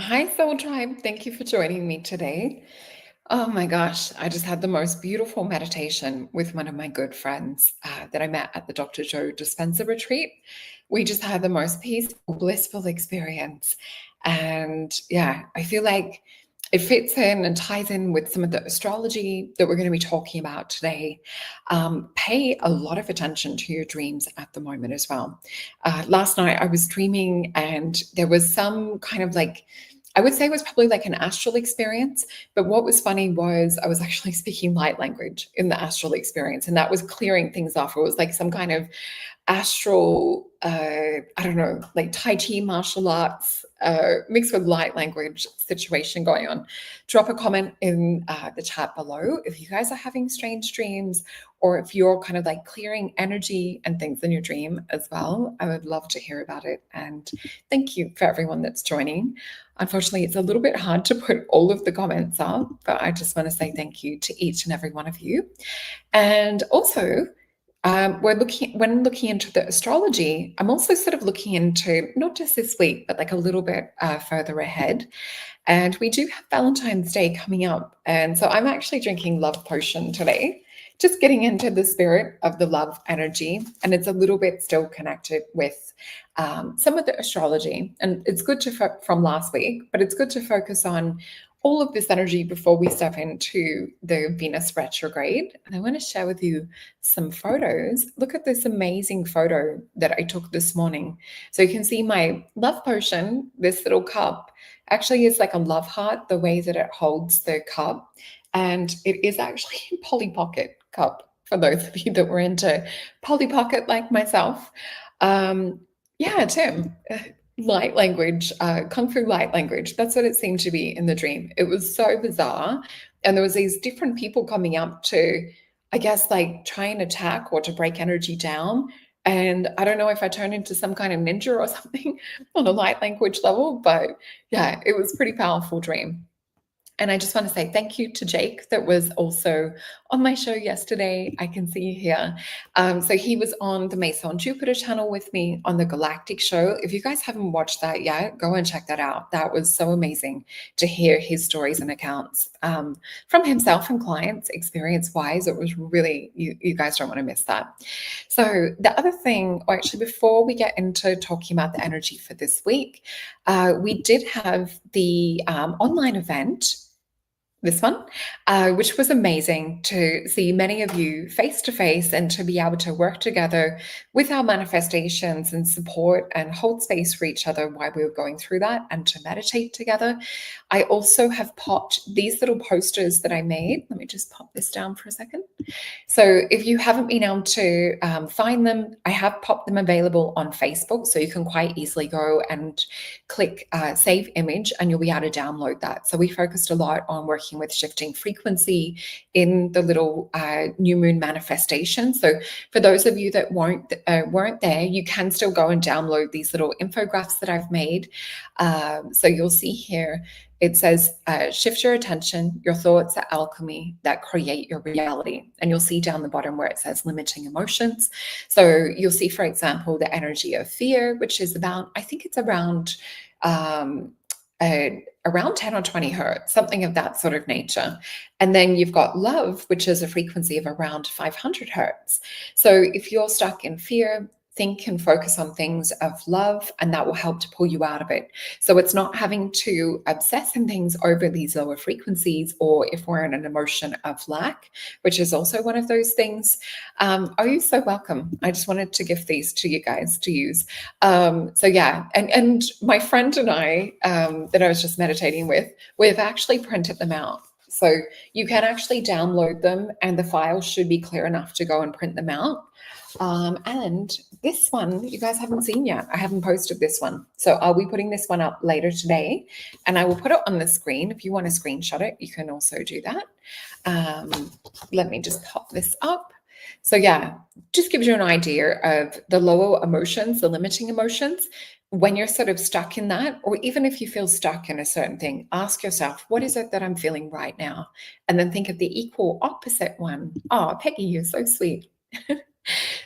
Hi, Soul Tribe. Thank you for joining me today. Oh my gosh, I just had the most beautiful meditation with one of my good friends that I met at the Dr. Joe Dispenza retreat. We just had the most peaceful, blissful experience. And yeah, I feel like it fits in and ties in with some of the astrology that we're going to be talking about today. Pay a lot of attention to your dreams at the moment as well. Last night I was dreaming and there was some kind of like, I would say it was probably like an astral experience. But what was funny was I was actually speaking light language in the astral experience, and that was clearing things off. It was like some kind of astral, I don't know, like Tai Chi martial arts mixed with light language situation going on. Drop a comment in the chat below if you guys are having strange dreams or if you're kind of like clearing energy and things in your dream as well. I would love to hear about it. And thank you for everyone that's joining. Unfortunately, it's a little bit hard to put all of the comments up, but I just want to say thank you to each and every one of you. And also, when looking into the astrology, I'm also sort of looking into not just this week, but like a little bit further ahead. And we do have Valentine's Day coming up. And so I'm actually drinking love potion today, just getting into the spirit of the love energy. And it's a little bit still connected with some of the astrology. And it's good to, from last week, but it's good to focus on all of this energy before we step into the Venus retrograde. And I want to share with you some photos. Look at this amazing photo that I took this morning. So you can see my love potion, this little cup, actually is like a love heart, the way that it holds the cup. And it is actually a Polly Pocket cup, for those of you that were into Polly Pocket like myself. Yeah, Tim, light language, Kung Fu light language. That's what it seemed to be in the dream. It was so bizarre. And there was these different people coming up to, I guess, like try and attack or to break energy down. And I don't know if I turned into some kind of ninja or something on a light language level, but yeah, it was a pretty powerful dream. And I just want to say thank you to Jake that was also on my show yesterday. I can see here. So he was on the Mason Jupiter channel with me on the Galactic show. If you guys haven't watched that yet, go and check that out. That was so amazing to hear his stories and accounts from himself and clients experience-wise. It was really, you guys don't want to miss that. So the other thing, or actually before we get into talking about the energy for this week, we did have the online event, this one, which was amazing to see many of you face to face and to be able to work together with our manifestations and support and hold space for each other while we were going through that and to meditate together. I also have popped these little posters that I made. Let me just pop this down for a second. So if you haven't been able to find them, I have popped them available on Facebook. So you can quite easily go and click save image and you'll be able to download that. So we focused a lot on working with shifting frequency in the little new moon manifestation. So for those of you that weren't there, you can still go and download these little infographics that I've made. So you'll see here, it says, shift your attention, your thoughts are alchemy that create your reality. And you'll see down the bottom where it says limiting emotions. So you'll see, for example, the energy of fear, which is about, I think it's around 10 or 20 hertz, something of that sort of nature. And then you've got love, which is a frequency of around 500 hertz. So if you're stuck in fear, think and focus on things of love, and that will help to pull you out of it. So it's not having to obsess in things over these lower frequencies, or if we're in an emotion of lack, which is also one of those things. Oh, you're so welcome. I just wanted to give these to you guys to use. So yeah, and my friend and I that I was just meditating with, we've actually printed them out. So you can actually download them and the file should be clear enough to go and print them out. And this one, you guys haven't seen yet. I haven't posted this one. So I'll be putting this one up later today and I will put it on the screen. If you want to screenshot it, you can also do that. Let me just pop this up. So yeah, just gives you an idea of the lower emotions, the limiting emotions. When you're sort of stuck in that, or even if you feel stuck in a certain thing, ask yourself, what is it that I'm feeling right now? And then think of the equal opposite one. Oh, Peggy, you're so sweet.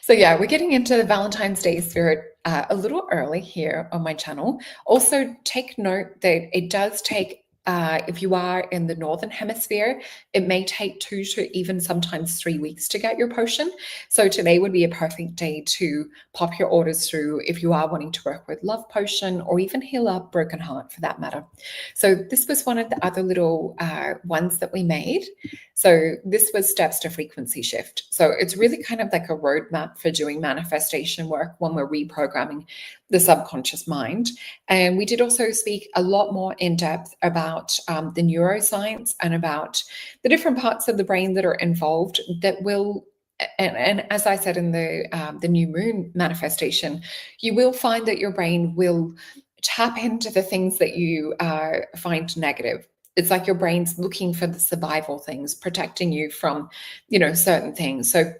So yeah, we're getting into the Valentine's Day spirit a little early here on my channel. Also, take note that it does take, if you are in the Northern Hemisphere, it may take 2 to even sometimes 3 weeks to get your potion. So today would be a perfect day to pop your orders through if you are wanting to work with Love Potion or even Heal Up Broken Heart for that matter. So this was one of the other little ones that we made. So this was steps to frequency shift. So it's really kind of like a roadmap for doing manifestation work when we're reprogramming the subconscious mind. And we did also speak a lot more in depth about the neuroscience and about the different parts of the brain that are involved that will, and as I said in the new moon manifestation, you will find that your brain will tap into the things that you find negative. It's like your brain's looking for the survival things, protecting you from, certain things. So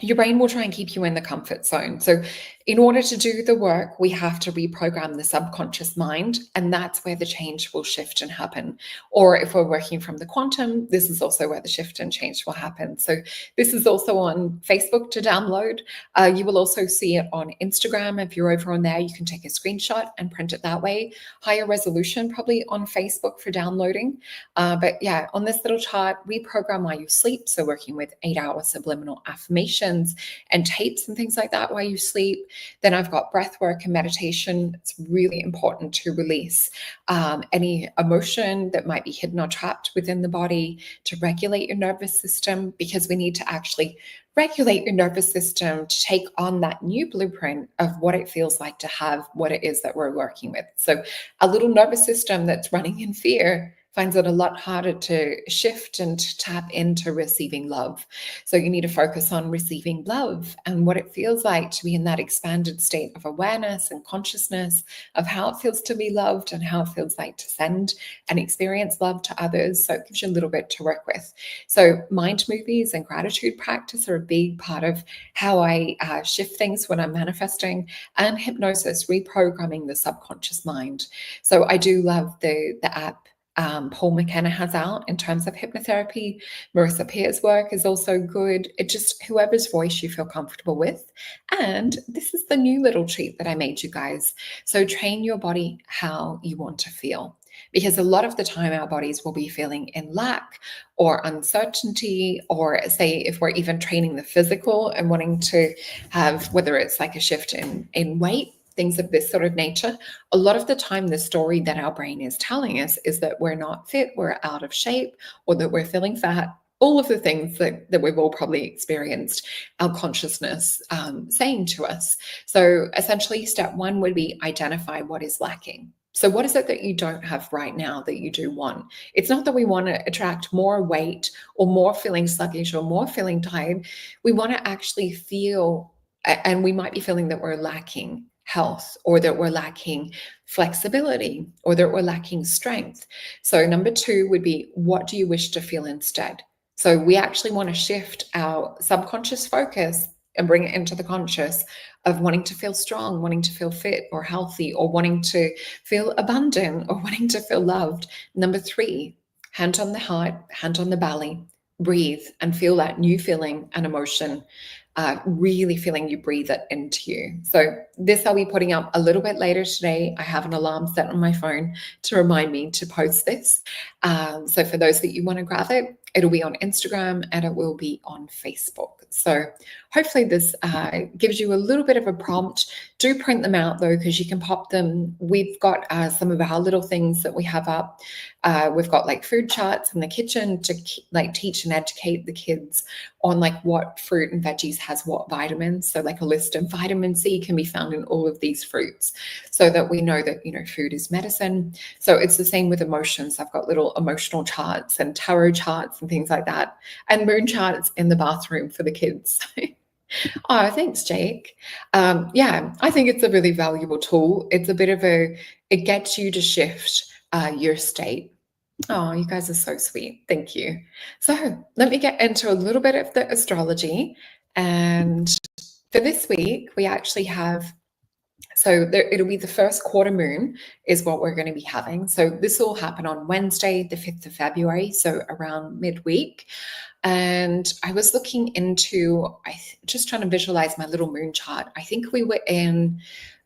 your brain will try and keep you in the comfort zone. So in order to do the work, we have to reprogram the subconscious mind, and that's where the change will shift and happen. Or if we're working from the quantum, this is also where the shift and change will happen. So this is also on Facebook to download. You will also see it on Instagram. If you're over on there, you can take a screenshot and print it that way. Higher resolution probably on Facebook for downloading. But yeah, on this little chart, reprogram while you sleep. So working with 8-hour subliminal affirmations and tapes and things like that while you sleep. Then I've got breath work and meditation. It's really important to release any emotion that might be hidden or trapped within the body, to regulate your nervous system, because we need to actually regulate your nervous system to take on that new blueprint of what it feels like to have what it is that we're working with. So a little nervous system that's running in fear finds it a lot harder to shift and to tap into receiving love. So you need to focus on receiving love and what it feels like to be in that expanded state of awareness and consciousness of how it feels to be loved and how it feels like to send and experience love to others. So it gives you a little bit to work with. So mind movies and gratitude practice are a big part of how I shift things when I'm manifesting, and hypnosis, reprogramming the subconscious mind. So I do love the app Paul McKenna has out in terms of hypnotherapy. Marissa Peer's work is also good. It just, whoever's voice you feel comfortable with. And this is the new little treat that I made you guys. So train your body how you want to feel. Because a lot of the time our bodies will be feeling in lack or uncertainty, or say if we're even training the physical and wanting to have, whether it's like a shift in weight, things of this sort of nature, a lot of the time the story that our brain is telling us is that we're not fit, we're out of shape, or that we're feeling fat. All of the things that we've all probably experienced our consciousness saying to us. So essentially step one would be identify what is lacking. So what is it that you don't have right now that you do want? It's not that we want to attract more weight or more feeling sluggish or more feeling tired. We want to actually feel, and we might be feeling that we're lacking health, or that we're lacking flexibility, or that we're lacking strength. So number two would be, what do you wish to feel instead? So we actually want to shift our subconscious focus and bring it into the conscious of wanting to feel strong, wanting to feel fit or healthy, or wanting to feel abundant, or wanting to feel loved. Number three, hand on the heart, hand on the belly, breathe and feel that new feeling and emotion. Really feeling you breathe it into you. So this I'll be putting up a little bit later today. I have an alarm set on my phone to remind me to post this. So for those that you want to grab it, it'll be on Instagram and it will be on Facebook. So hopefully this gives you a little bit of a prompt. Do print them out though, because you can pop them. We've got some of our little things that we have up. We've got like food charts in the kitchen to like teach and educate the kids on like what fruit and veggies has what vitamins. So like a list of vitamin C can be found in all of these fruits, so that we know that, food is medicine. So it's the same with emotions. I've got little emotional charts and tarot charts and things like that, and moon charts in the bathroom for the kids. Oh, thanks, Jake. Yeah, I think it's a really valuable tool. It's a bit of it gets you to shift your state. Oh, you guys are so sweet. Thank you. So let me get into a little bit of the astrology. And for this week, we actually have So it'll be the first quarter moon is what we're going to be having. So this will happen on Wednesday, the 5th of February, so around midweek. And I was looking into, just trying to visualize my little moon chart. I think we were in,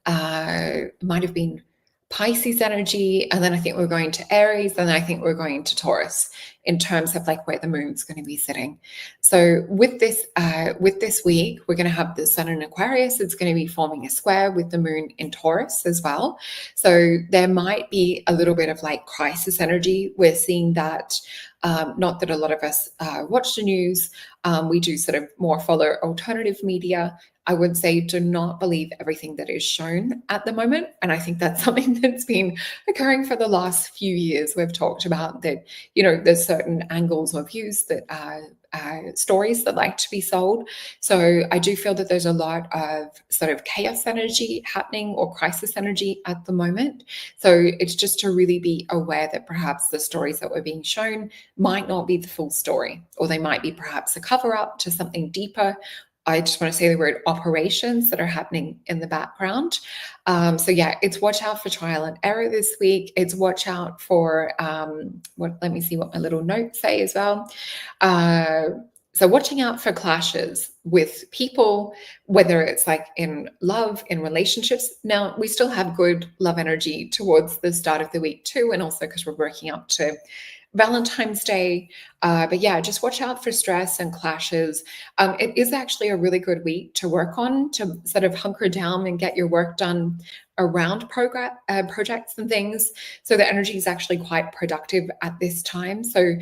might have been Pisces energy, and then I think we're going to Aries, and then I think we're going to Taurus in terms of like where the moon's going to be sitting. So with this week, we're going to have the sun in Aquarius. It's going to be forming a square with the moon in Taurus as well. So there might be a little bit of like crisis energy. We're seeing that. Not that a lot of us watch the news. We do sort of more follow alternative media. I would say do not believe everything that is shown at the moment. And I think that's something that's been occurring for the last few years. We've talked about that, there's certain angles or views that stories that like to be sold. So I do feel that there's a lot of sort of chaos energy happening or crisis energy at the moment. So it's just to really be aware that perhaps the stories that were being shown might not be the full story, or they might be perhaps a cover up to something deeper. I just want to say the word operations that are happening in the background. So yeah, it's watch out for trial and error this week. It's watch out for, let me see what my little notes say as well. So watching out for clashes with people, whether it's like in love, in relationships. Now, we still have good love energy towards the start of the week too, and also because we're working up to Valentine's Day. But yeah, just watch out for stress and clashes. It is actually a really good week to work on, to sort of hunker down and get your work done around projects and things. So the energy is actually quite productive at this time. So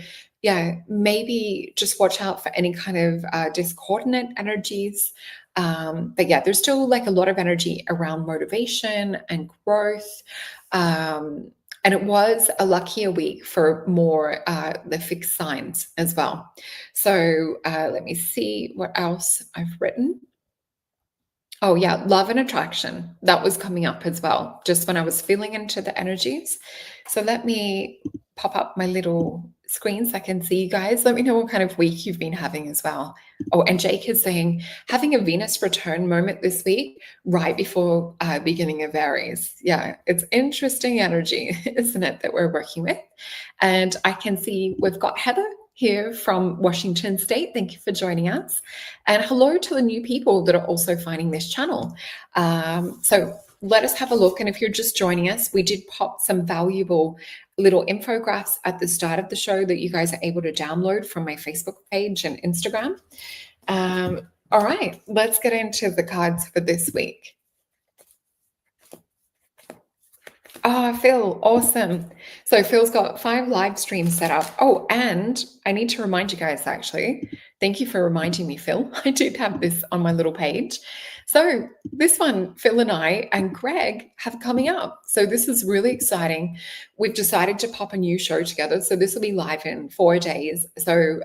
yeah, maybe just watch out for any kind of discordant energies. But yeah, there's still like a lot of energy around motivation and growth. And it was a luckier week for more the fixed signs as well. So let me see what else I've written. Oh yeah, love and attraction. That was coming up as well, just when I was feeling into the energies. So let me pop up my little screen so I can see you guys. Let me know what kind of week you've been having as well. Oh, and Jake is saying, having a Venus return moment this week, right before beginning of Aries. Yeah, it's interesting energy, isn't it, that we're working with? And I can see we've got Heather here from Washington State. Thank you for joining us. And hello to the new people that are also finding this channel. So let us have a look. And if you're just joining us, we did pop some valuable little infographics at the start of the show that you guys are able to download from my Facebook page and Instagram. All right, let's get into the cards for this week. Oh, Phil, awesome. So Phil's got 5 live streams set up. Oh, and I need to remind you guys, actually, thank you for reminding me, Phil. I did have this on my little page. So this one, Phil and I and Greg have coming up. So this is really exciting. We've decided to pop a new show together. So this will be live in 4 days. So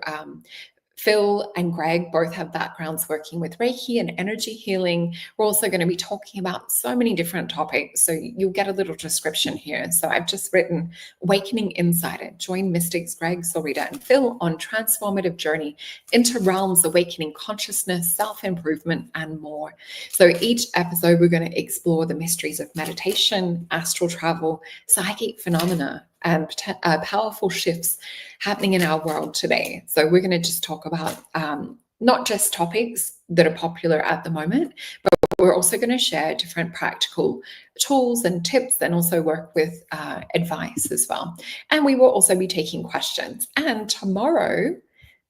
Phil and Greg both have backgrounds working with Reiki and energy healing. We're also going to be talking about so many different topics. So you'll get a little description here. So I've just written Awakening Insider. Join mystics Greg, Solreta, and Phil on transformative journey into realms, awakening consciousness, self-improvement, and more. So each episode, we're going to explore the mysteries of meditation, astral travel, psychic phenomena, and powerful shifts happening in our world today. So we're going to just talk about not just topics that are popular at the moment, but we're also going to share different practical tools and tips and also work with advice as well. And we will also be taking questions. And tomorrow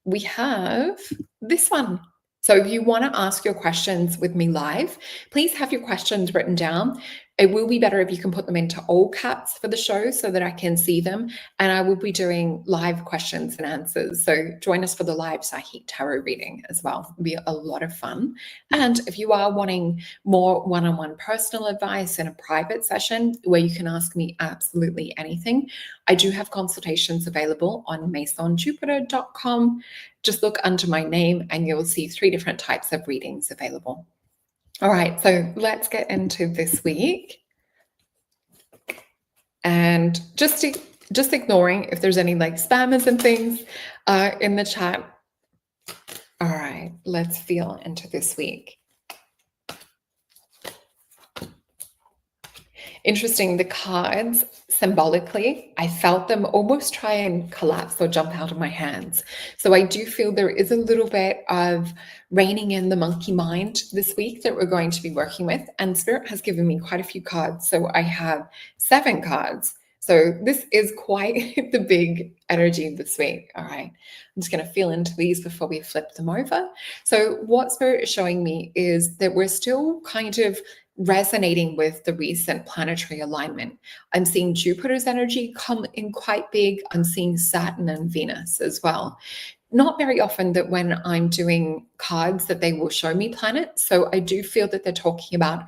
we have this one. So if you want to ask your questions with me live, please have your questions written down. It will be better if you can put them into all caps for the show so that I can see them. And I will be doing live questions and answers. So join us for the live psychic tarot reading as well. It'll be a lot of fun. And if you are wanting more one-on-one personal advice in a private session where you can ask me absolutely anything, I do have consultations available on masonjupiter.com. Just look under my name and you'll see 3 different types of readings available. All right, so let's get into this week. And just ignoring if there's any like spammers and things in the chat. All right, let's feel into this week. Interesting. The cards, symbolically, I felt them almost try and collapse or jump out of my hands. So I do feel there is a little bit of reining in the monkey mind this week that we're going to be working with. And Spirit has given me quite a few cards. So I have 7 cards. So this is quite the big energy this week. All right. I'm just going to feel into these before we flip them over. So what Spirit is showing me is that we're still kind of resonating with the recent planetary alignment. I'm seeing Jupiter's energy come in quite big. I'm seeing Saturn and Venus as well. Not very often that when I'm doing cards that they will show me planets. So I do feel that they're talking about,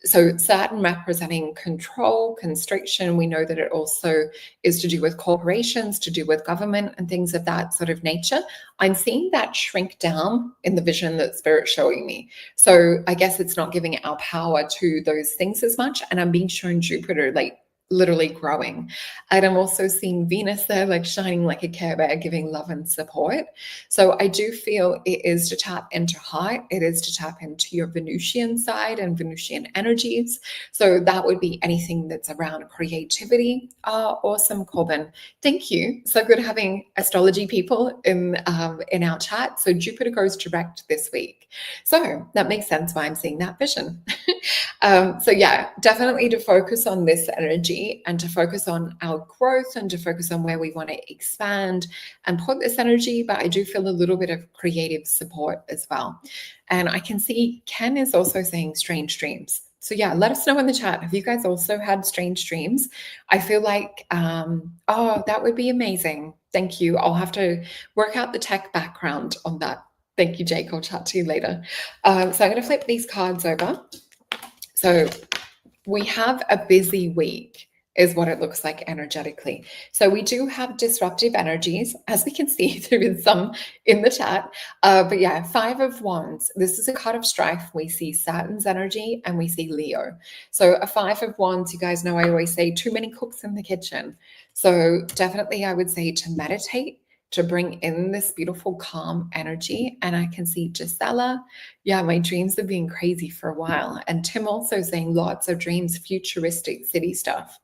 so Saturn representing control, constriction. We know that it also is to do with corporations, to do with government and things of that sort of nature. I'm seeing that shrink down in the vision that Spirit's showing me. So I guess it's not giving our power to those things as much. And I'm being shown Jupiter like literally growing. And I'm also seeing Venus there, like shining like a Care Bear, giving love and support. So I do feel it is to tap into heart. It is to tap into your Venusian side and Venusian energies. So that would be anything that's around creativity. Awesome, Corbin. Thank you. So good having astrology people in our chat. So Jupiter goes direct this week. So that makes sense why I'm seeing that vision. So yeah, definitely to focus on this energy and to focus on our growth and to focus on where we want to expand and put this energy. But I do feel a little bit of creative support as well. And I can see Ken is also saying strange dreams. So yeah, let us know in the chat. Have you guys also had strange dreams? I feel like, oh, that would be amazing. Thank you. I'll have to work out the tech background on that. Thank you, Jake. I'll chat to you later. So I'm going to flip these cards over. So we have a busy week is what it looks like energetically. So we do have disruptive energies, as we can see. There is some in the chat. But yeah, 5 of Wands. This is a card of strife. We see Saturn's energy and we see Leo. So a 5 of Wands, you guys know I always say too many cooks in the kitchen. So definitely I would say to meditate, to bring in this beautiful calm energy. And I can see Gisela. Yeah, my dreams have been crazy for a while. And Tim also saying lots of dreams, futuristic city stuff.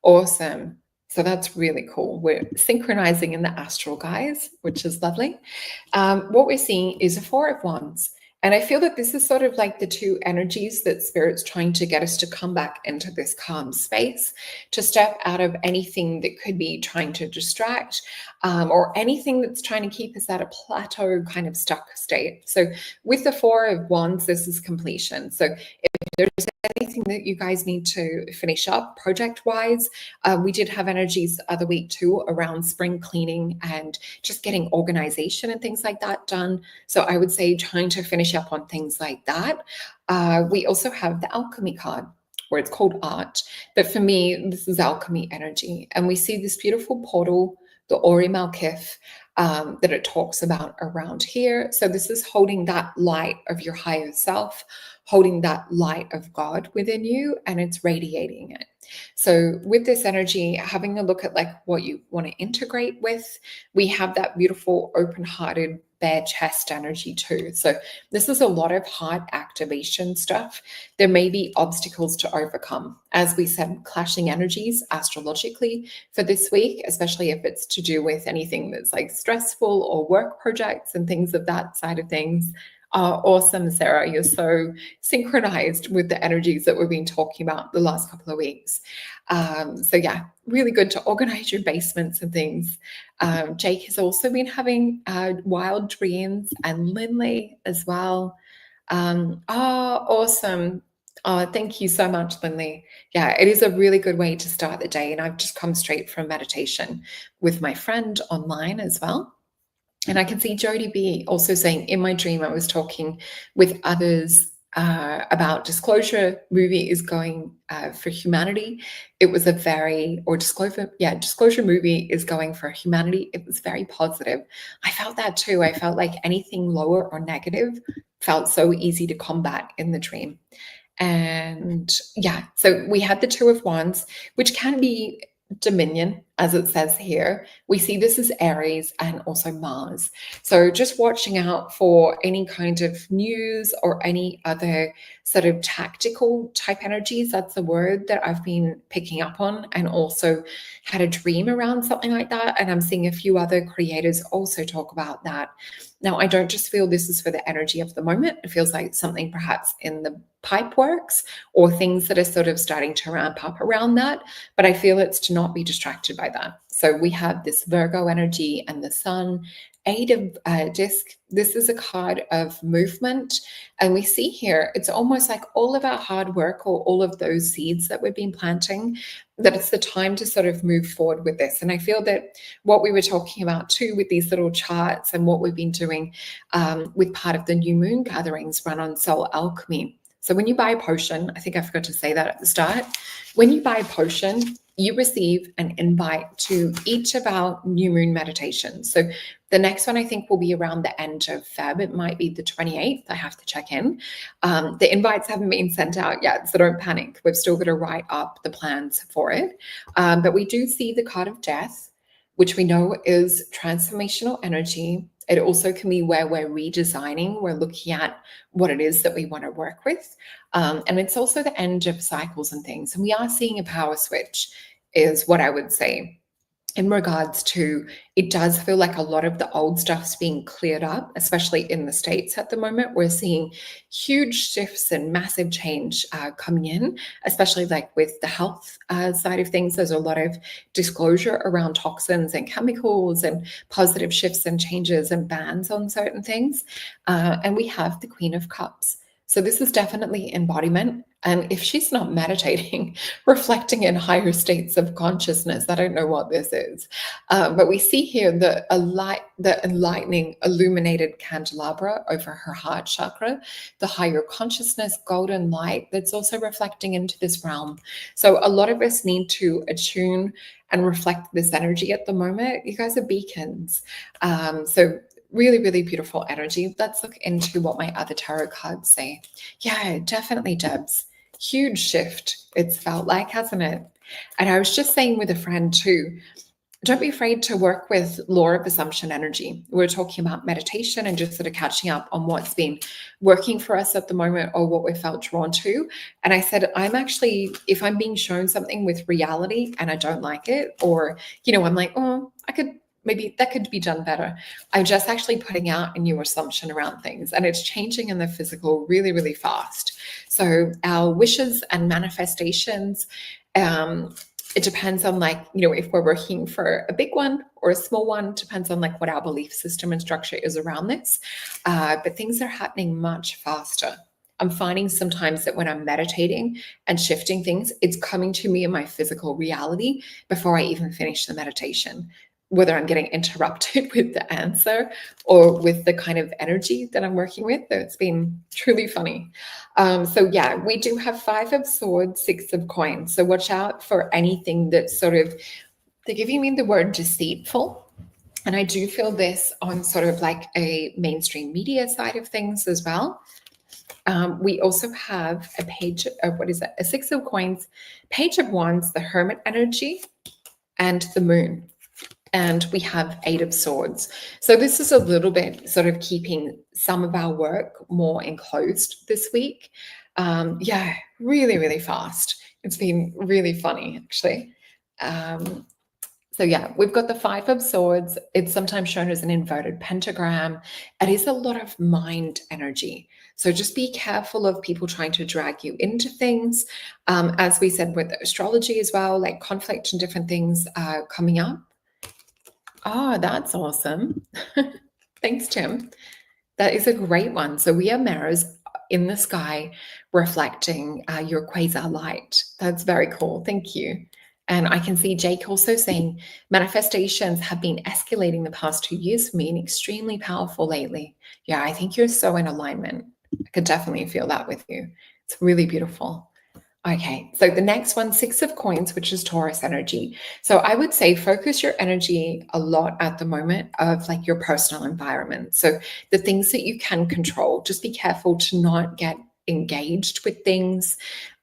Awesome. So that's really cool. We're synchronizing in the astral, guys, which is lovely. What we're seeing is a 4 of Wands. And I feel that this is sort of like the two energies that Spirit's trying to get us to come back into this calm space, to step out of anything that could be trying to distract, or anything that's trying to keep us at a plateau kind of stuck state. So with the 4 of Wands, this is completion. So if there's anything that you guys need to finish up project-wise, we did have energies the other week too around spring cleaning and just getting organization and things like that done. So I would say trying to finish up on things like that. We also have the alchemy card, where it's called art. But for me, this is alchemy energy. And we see this beautiful portal, the Ori Malkith, that it talks about around here. So this is holding that light of your higher self, holding that light of God within you, and it's radiating it. So with this energy, having a look at like what you want to integrate with, we have that beautiful open-hearted bare chest energy too. So this is a lot of heart activation stuff. There may be obstacles to overcome. As we said, clashing energies astrologically for this week, especially if it's to do with anything that's like stressful or work projects and things of that side of things. Awesome, Sarah. You're so synchronized with the energies that we've been talking about the last couple of weeks. So yeah, really good to organize your basements and things. Jake has also been having wild dreams, and Lindley as well. Awesome. Thank you so much, Lindley. Yeah, it is a really good way to start the day. And I've just come straight from meditation with my friend online as well. And I can see Jody B also saying, in my dream, I was talking with others about Disclosure movie is going for humanity. It was a very, or Disclosure movie is going for humanity. It was very positive. I felt that too. I felt like anything lower or negative felt so easy to combat in the dream. And yeah, so we had the 2 of Wands, which can be dominion, as it says here. We see this as Aries and also Mars. So just watching out for any kind of news or any other sort of tactical type energies. That's the word that I've been picking up on, and also had a dream around something like that. And I'm seeing a few other creators also talk about that. Now, I don't just feel this is for the energy of the moment. It feels like something perhaps in the pipe works or things that are sort of starting to ramp up around that. But I feel it's to not be distracted by that. So we have this Virgo energy and the sun, Eight of disc. This is a card of movement. And we see here, it's almost like all of our hard work or all of those seeds that we've been planting, that it's the time to sort of move forward with this. And I feel that what we were talking about too with these little charts and what we've been doing with part of the new moon gatherings run on Soul Alchemy. So when you buy a potion, I think I forgot to say that at the start, when you buy a potion, you receive an invite to each of our new moon meditations. So the next one I think will be around the end of Feb. It might be the 28th. I have to check in. The invites haven't been sent out yet, so don't panic. We've still got to write up the plans for it. But we do see the card of death, which we know is transformational energy. It also can be where we're redesigning, we're looking at what it is that we want to work with. And it's also the end of cycles and things. And we are seeing a power switch, is what I would say. In regards to, it does feel like a lot of the old stuff's being cleared up, especially in the States at the moment. We're seeing huge shifts and massive change coming in, especially like with the health side of things. There's a lot of disclosure around toxins and chemicals and positive shifts and changes and bans on certain things. And we have the Queen of Cups. So this is definitely embodiment. And if she's not meditating, reflecting in higher states of consciousness, I don't know what this is. But we see here the enlightening, illuminated candelabra over her heart chakra, the higher consciousness, golden light that's also reflecting into this realm. So a lot of us need to attune and reflect this energy at the moment. You guys are beacons. So really, really beautiful energy. Let's look into what my other tarot cards say. Yeah, definitely, Debs. Huge shift, it's felt like, hasn't it? And I was just saying with a friend too, don't be afraid to work with law of assumption energy. We're talking about meditation and just sort of catching up on what's been working for us at the moment or what we felt drawn to. And I said, I'm actually, if I'm being shown something with reality and I don't like it, or, I'm like, oh, maybe that could be done better. I'm just actually putting out a new assumption around things, and it's changing in the physical really, really fast. So our wishes and manifestations, it depends on if we're working for a big one or a small one, depends on what our belief system and structure is around this. But things are happening much faster. I'm finding sometimes that when I'm meditating and shifting things, it's coming to me in my physical reality before I even finish the meditation, whether I'm getting interrupted with the answer or with the kind of energy that I'm working with. It's been truly funny. So yeah, we do have 5 of Swords, 6 of Coins. So watch out for anything that's they're giving me the word deceitful. And I do feel this on sort of like a mainstream media side of things as well. We also have a page of, a 6 of Coins, Page of Wands, the Hermit energy, and the Moon. And we have 8 of Swords. So this is a little bit sort of keeping some of our work more enclosed this week. Yeah, really, really fast. It's been really funny, actually. So yeah, we've got the 5 of Swords. It's sometimes shown as an inverted pentagram. It is a lot of mind energy. So just be careful of people trying to drag you into things. As we said with astrology as well, like conflict and different things coming up. Oh, that's awesome. Thanks, Tim. That is a great one. So we are mirrors in the sky reflecting your quasar light. That's very cool. Thank you. And I can see Jake also saying manifestations have been escalating the past 2 years for me and extremely powerful lately. Yeah, I think you're so in alignment. I could definitely feel that with you. It's really beautiful. Okay, so the next one, 6 of Coins, which is Taurus energy. So I would say focus your energy a lot at the moment of your personal environment. So the things that you can control, just be careful to not get engaged with things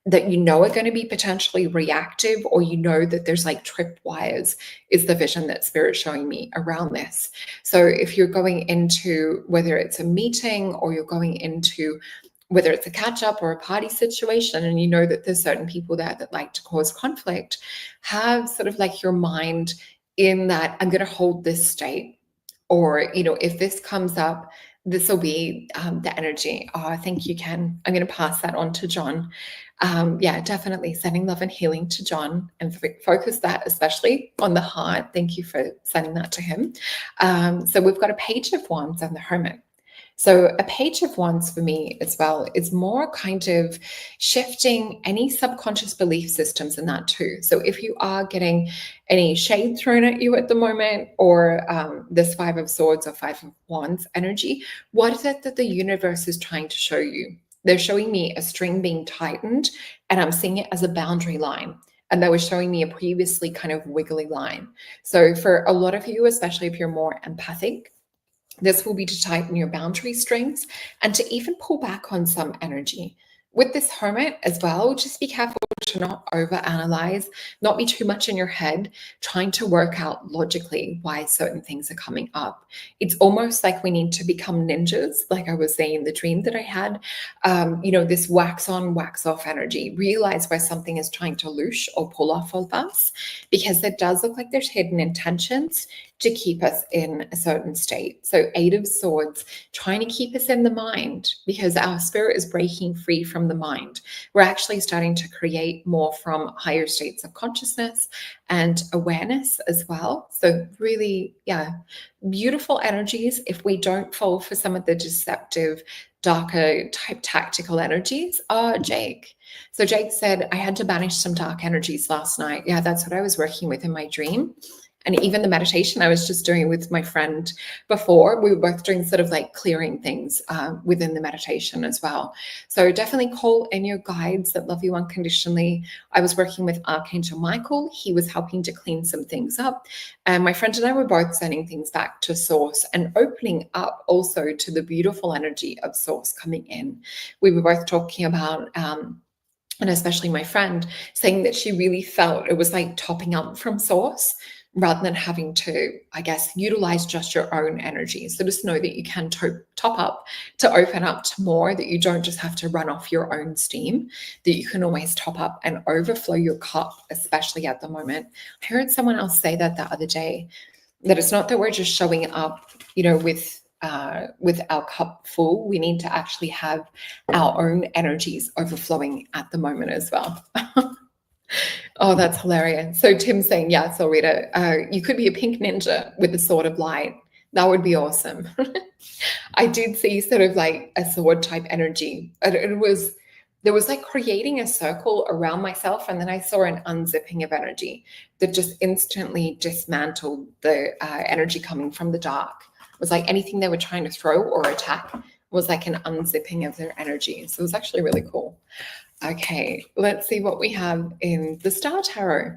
that you know are going to be potentially reactive, or you know that there's like tripwires, is the vision that Spirit's showing me around this. So if you're going into, whether it's a meeting or you're going into, whether it's a catch up or a party situation, and you know that there's certain people there that like to cause conflict, have sort of like your mind in that, I'm going to hold this state. Or, if this comes up, this will be the energy. Oh, thank you, Ken. I'm going to pass that on to John. Yeah, definitely sending love and healing to John, and focus that especially on the heart. Thank you for sending that to him. So we've got a Page of Wands and the Hermit. So a Page of Wands for me as well is more kind of shifting any subconscious belief systems in that too. So if you are getting any shade thrown at you at the moment, or this Five of Swords or Five of Wands energy, what is it that the universe is trying to show you? They're showing me a string being tightened, and I'm seeing it as a boundary line. And they were showing me a previously kind of wiggly line. So for a lot of you, especially if you're more empathic, this will be to tighten your boundary strings and to even pull back on some energy. With this Hermit as well, just be careful to not overanalyze, not be too much in your head, trying to work out logically why certain things are coming up. It's almost like we need to become ninjas, like I was saying in the dream that I had. This wax on, wax off energy. Realize why something is trying to loosh or pull off of us, because it does look like there's hidden intentions to keep us in a certain state. So Eight of Swords, trying to keep us in the mind, because our spirit is breaking free from the mind. We're actually starting to create more from higher states of consciousness and awareness as well. So really, yeah, beautiful energies if we don't fall for some of the deceptive, darker type tactical energies. Jake. So Jake said, I had to banish some dark energies last night. Yeah, that's what I was working with in my dream. And even the meditation I was just doing with my friend before, we were both doing sort of like clearing things within the meditation as well. So definitely call in your guides that love you unconditionally. I was working with Archangel Michael. He was helping to clean some things up. And my friend and I were both sending things back to Source and opening up also to the beautiful energy of Source coming in. We were both talking about and especially my friend saying that she really felt it was like topping up from Source, rather than having to, I guess, utilize just your own energy. So just know that you can top up to open up to more, that you don't just have to run off your own steam, that you can always top up and overflow your cup, especially at the moment. I heard someone else say that the other day, that it's not that we're just showing up, with our cup full. We need to actually have our own energies overflowing at the moment as well. Oh, that's hilarious. So Tim's saying, yeah, Solreta, you could be a pink ninja with the sword of light. That would be awesome. I did see sort of like a sword type energy. There was like creating a circle around myself, and then I saw an unzipping of energy that just instantly dismantled the energy coming from the dark. It was like anything they were trying to throw or attack was like an unzipping of their energy. So it was actually really cool. Okay, let's see what we have in the Star Tarot.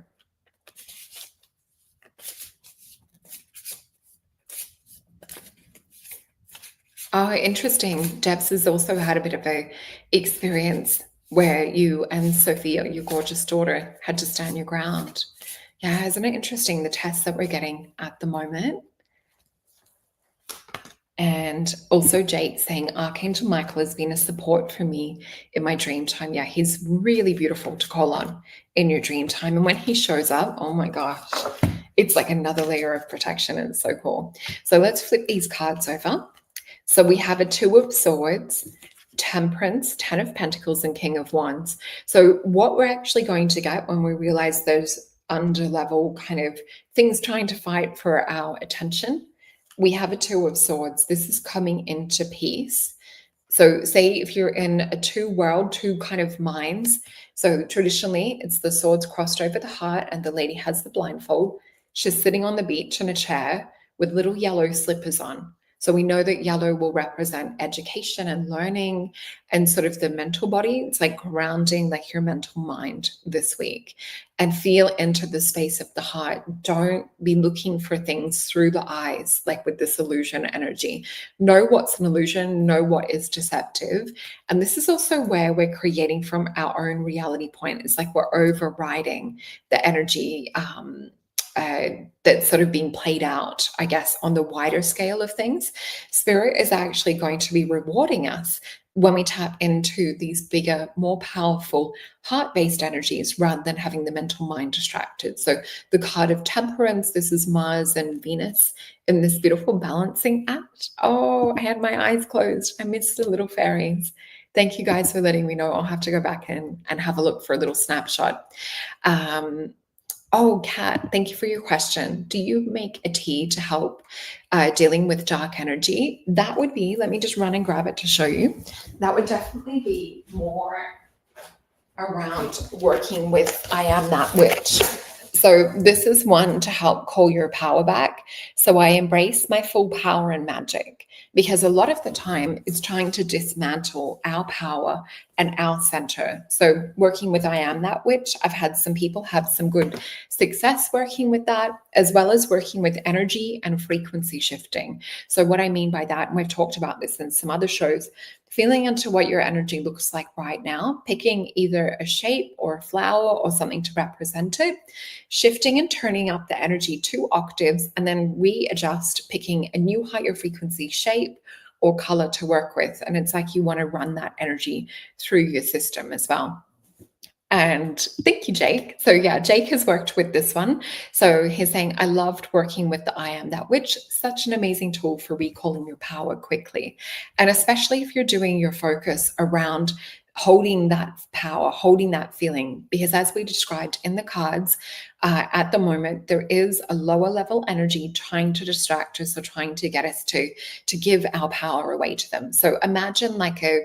Oh, interesting. Debs has also had a bit of a experience where you and Sophia, your gorgeous daughter, had to stand your ground. Yeah, isn't it interesting, the tests that we're getting at the moment? And also Jake saying, Archangel Michael has been a support for me in my dream time. Yeah, he's really beautiful to call on in your dream time. And when he shows up, oh my gosh, it's like another layer of protection. And it's so cool. So let's flip these cards over. So we have a Two of Swords, Temperance, Ten of Pentacles, and King of Wands. So what we're actually going to get when we realize those underlevel kind of things trying to fight for our attention, we have a Two of Swords. This is coming into peace. So say if you're in a two kind of minds. So traditionally it's the swords crossed over the heart and the lady has the blindfold. She's sitting on the beach in a chair with little yellow slippers on. So we know that yellow will represent education and learning and sort of the mental body. It's like grounding like your mental mind this week, and feel into the space of the heart. Don't be looking for things through the eyes, like with this illusion energy. Know what's an illusion, know what is deceptive. And this is also where we're creating from our own reality point. It's like we're overriding the energy that's sort of being played out, I guess, on the wider scale of things. Spirit is actually going to be rewarding us when we tap into these bigger, more powerful heart-based energies rather than having the mental mind distracted. So the card of temperance, this is Mars and Venus in this beautiful balancing act. Oh, I had my eyes closed. I missed the little fairies. Thank you guys for letting me know. I'll have to go back in and have a look for a little snapshot. Oh, Kat, thank you for your question. Do you make a tea to help dealing with dark energy? That would be, let me just run and grab it to show you. That would definitely be more around working with I Am That Witch. So this is one to help call your power back. So I embrace my full power and magic, because a lot of the time it's trying to dismantle our power and our center. So working with I Am That Witch, I've had some people have some good success working with that, as well as working with energy and frequency shifting. So what I mean by that, and we've talked about this in some other shows, feeling into what your energy looks like right now, picking either a shape or a flower or something to represent it, shifting and turning up the energy 2 octaves, and then readjust, picking a new higher frequency shape or color to work with. And it's like you want to run that energy through your system as well. And thank you, Jake. So yeah, Jake has worked with this one. So he's saying, I loved working with the I Am That Witch. Such an amazing tool for recalling your power quickly. And especially if you're doing your focus around holding that power, holding that feeling, because as we described in the cards, at the moment, there is a lower level energy trying to distract us or trying to get us to give our power away to them. So imagine like a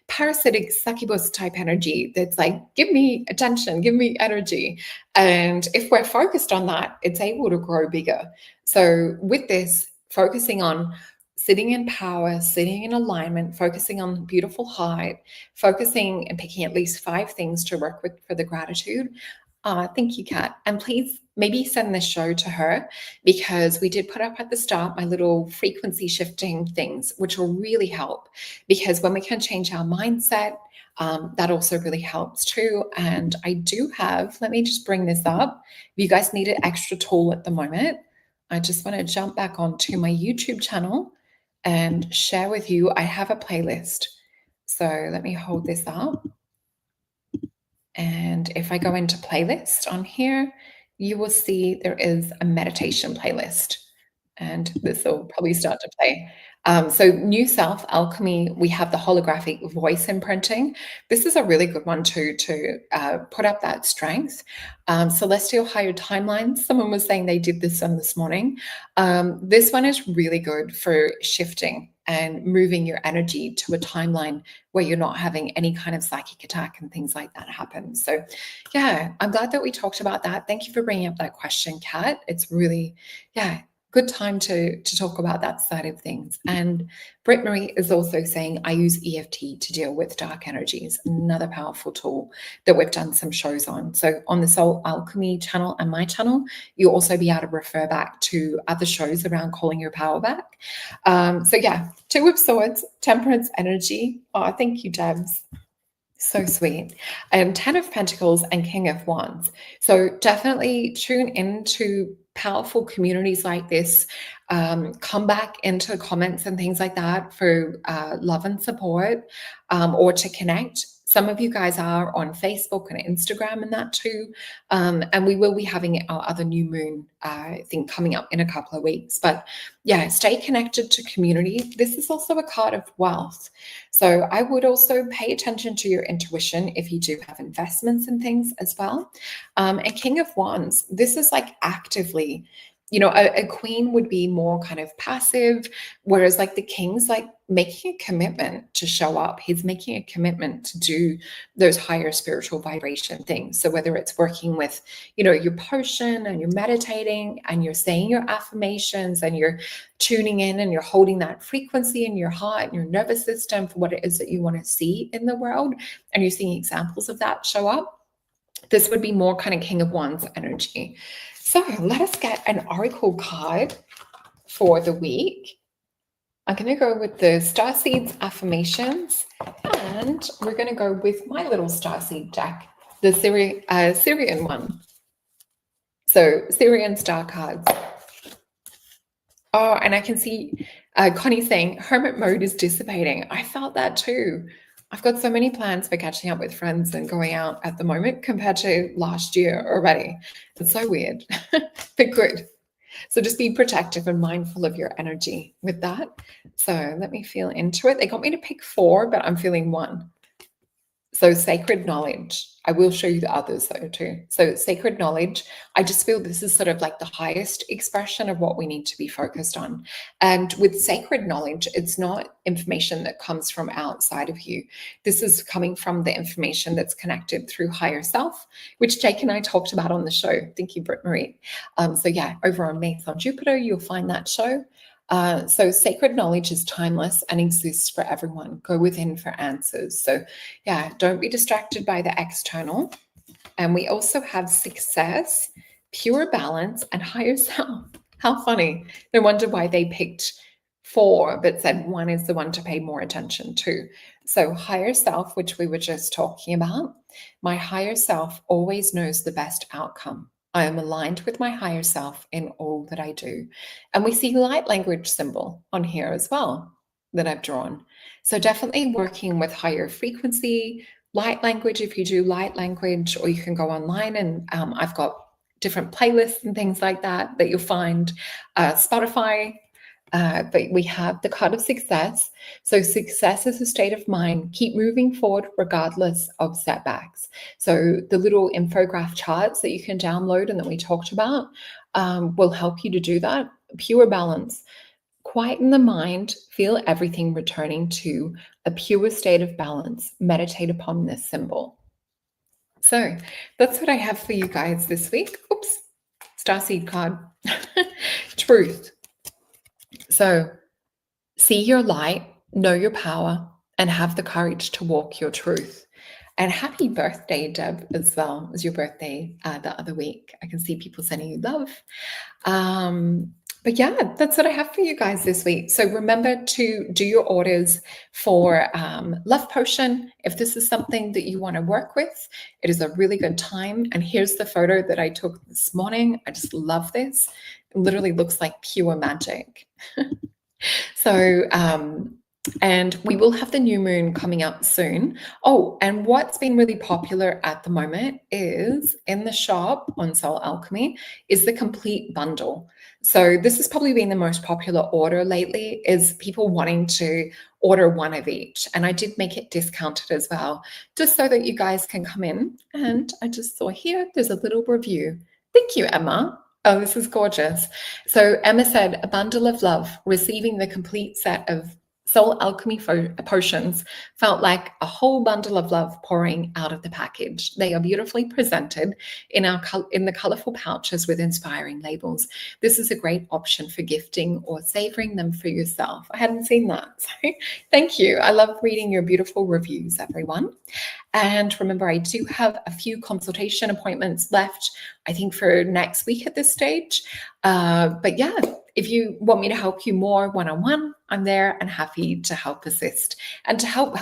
parasitic succubus type energy that's like, give me attention, give me energy. And if we're focused on that, it's able to grow bigger. So with this, focusing on sitting in power, sitting in alignment, focusing on beautiful heart, focusing and picking at least 5 things to work with for the gratitude. Thank you, Kat. And please maybe send this show to her, because we did put up at the start my little frequency shifting things, which will really help, because when we can change our mindset, that also really helps too. And I do have, let me just bring this up. If you guys need an extra tool at the moment, I just want to jump back onto my YouTube channel and share with you, I have a playlist. So let me hold this up. And if I go into playlist on here, you will see there is a meditation playlist. And this will probably start to play. So New Self, Alchemy, we have the holographic voice imprinting. This is a really good one too, to put up that strength. Celestial higher timelines. Someone was saying they did this one this morning. This one is really good for shifting and moving your energy to a timeline where you're not having any kind of psychic attack and things like that happen. So yeah, I'm glad that we talked about that. Thank you for bringing up that question, Kat. It's really, yeah, good time to talk about that side of things. And Britt Marie is also saying, I use EFT to deal with dark energies, another powerful tool that we've done some shows on. So on the Soul Alchemy channel and my channel, you'll also be able to refer back to other shows around calling your power back. So yeah, 2 of Swords, temperance energy. Oh, thank you, Debs. So sweet. And 10 of Pentacles and King of Wands. So definitely tune into powerful communities like this. Come back into comments and things like that for love and support, or to connect. Some of you guys are on Facebook and Instagram and that too. And we will be having our other new moon thing coming up in a couple of weeks. But yeah, stay connected to community. This is also a card of wealth. So I would also pay attention to your intuition if you do have investments and things as well. And King of Wands, this is like actively, you know, a queen would be more kind of passive, whereas like the king's like making a commitment to show up. He's making a commitment to do those higher spiritual vibration things. So whether it's working with, your potion and you're meditating and you're saying your affirmations and you're tuning in and you're holding that frequency in your heart and your nervous system for what it is that you want to see in the world, and you're seeing examples of that show up, this would be more kind of King of Wands energy. So let us get an oracle card for the week. I'm going to go with the Starseeds affirmations, and we're going to go with my little Starseed deck, the Syrian one. So Syrian star cards. Oh, and I can see Connie saying hermit mode is dissipating. I felt that too. I've got so many plans for catching up with friends and going out at the moment compared to last year already. It's so weird, but good. So just be protective and mindful of your energy with that. So let me feel into it. They got me to pick 4, but I'm feeling 1. So sacred knowledge. I will show you the others though too. So sacred knowledge, I just feel this is sort of like the highest expression of what we need to be focused on. And with sacred knowledge, it's not information that comes from outside of you. This is coming from the information that's connected through higher self, which Jake and I talked about on the show. Thank you, Britt Marie. So yeah, over on Mates on Jupiter, you'll find that show. So sacred knowledge is timeless and exists for everyone. Go within for answers. So yeah, don't be distracted by the external. And we also have success, pure balance, and higher self. How funny. No wonder why they picked 4, but said 1 is the one to pay more attention to. So higher self, which we were just talking about. My higher self always knows the best outcome. I am aligned with my higher self in all that I do. And we see light language symbol on here as well that I've drawn. So definitely working with higher frequency, light language if you do light language, or you can go online and I've got different playlists and things like that you'll find. Spotify. But we have the card of success. So success is a state of mind. Keep moving forward regardless of setbacks. So the little infograph charts that you can download and that we talked about will help you to do that. Pure balance. Quieten the mind. Feel everything returning to a pure state of balance. Meditate upon this symbol. So that's what I have for you guys this week. Oops, starseed card. Truth. So see your light, know your power, and have the courage to walk your truth. And happy birthday, Deb, as well. It was your birthday the other week. I can see people sending you love. But yeah, that's what I have for you guys this week. So remember to do your orders for Love Potion. If this is something that you want to work with, it is a really good time. And here's the photo that I took this morning. I just love this. It literally looks like pure magic. So, and we will have the new moon coming up soon. Oh, and what's been really popular at the moment is in the shop on Soul Alchemy is the complete bundle. So this has probably been the most popular order lately, is people wanting to order 1 of each. And I did make it discounted as well, just so that you guys can come in. And I just saw here, there's a little review. Thank you, Emma. Oh, this is gorgeous. So Emma said, a bundle of love, receiving the complete set of Soul Alchemy Potions felt like a whole bundle of love pouring out of the package. They are beautifully presented in the colorful pouches with inspiring labels. This is a great option for gifting or savoring them for yourself. I hadn't seen that. So thank you. I love reading your beautiful reviews, everyone. And remember, I do have a few consultation appointments left, I think for next week at this stage. But yeah, if you want me to help you more one-on-one, I'm there and happy to help assist and to help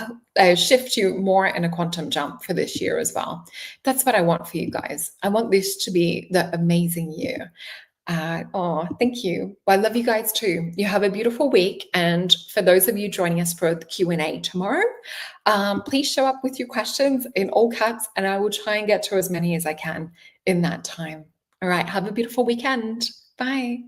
shift you more in a quantum jump for this year as well. That's what I want for you guys. I want this to be the amazing year. Oh, thank you. Well, I love you guys too. You have a beautiful week. And for those of you joining us for the Q&A tomorrow, please show up with your questions in all caps and I will try and get to as many as I can in that time. All right. Have a beautiful weekend. Bye.